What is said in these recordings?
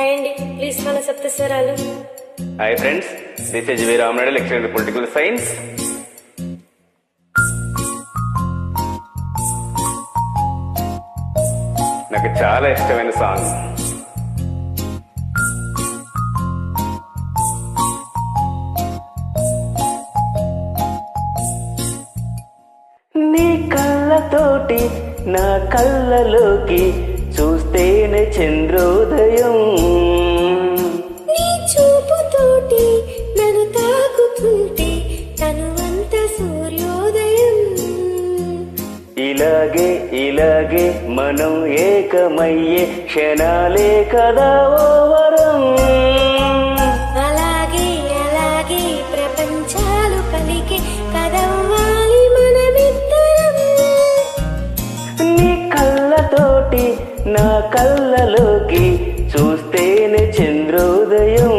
Hi అండి, please మన సప్తస్వరాలు. Hi friends, this is V Ramanaidu, lecturer in political science. నాకు చాలా ఇష్టమైన సాంగ్. నీ కళ్ళతోటి నా కళ్ళలోకి చూస్తేనే చంద్రోదయం, నీ చూపుతోటి నన్ను తాకుతుంటే తనువంత సూర్యోదయం. ఇలాగే ఇలాగే మనం ఏకమయ్యే క్షణాలే కదా ఓ వరం. అలాగే అలాగే ప్రపంచాలు పలికే కదవ్వాలి మనమిద్దరం. నీ కళ్ళతోటి నా కళ్ళలోకి చూస్తేనే చంద్రోదయం,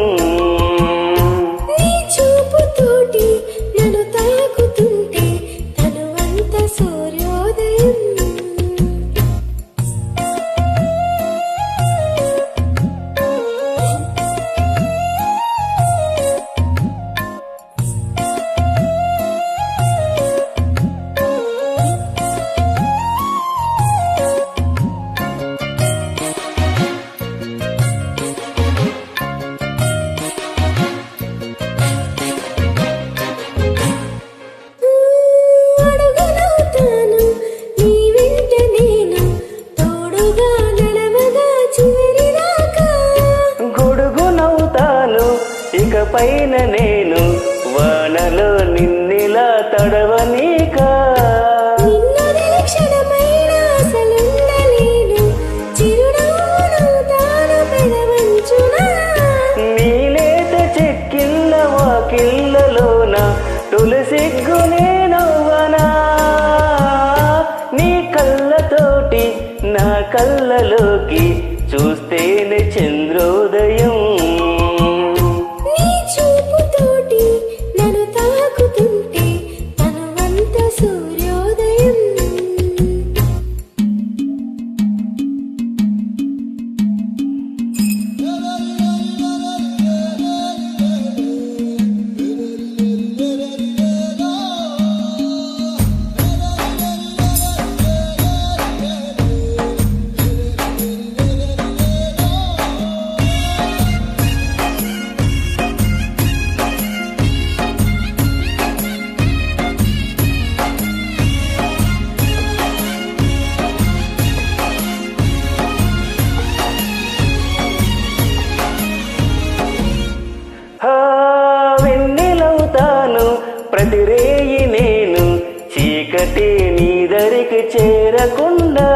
నీ చూపుతోటి నన్ను తాకుతుంటే తనువంత సూర్యోదయం. పైన నేను వానలో నిన్నిలా తడవనీకా. నీలేత చెక్కిళ్ళ వాకిళ్ళలోన తులసిగ్గు నేనవ్వనా. నీ కళ్ళతోటి నా కళ్ళలోకి చూస్తేనే చంద్రోదయం, వెన్నెలవుతాను ప్రతిరేయి నేను, చీకటి నీ దరికి చేరకుండా.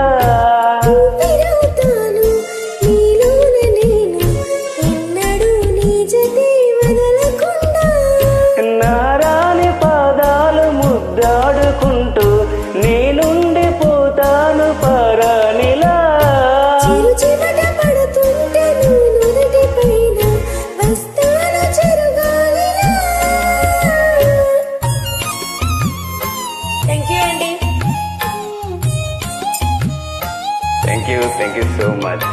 నారాని పాదాలు ముద్దాడుకుంటూ నేనుండిపోతాను పరానిలా. Thank you so much.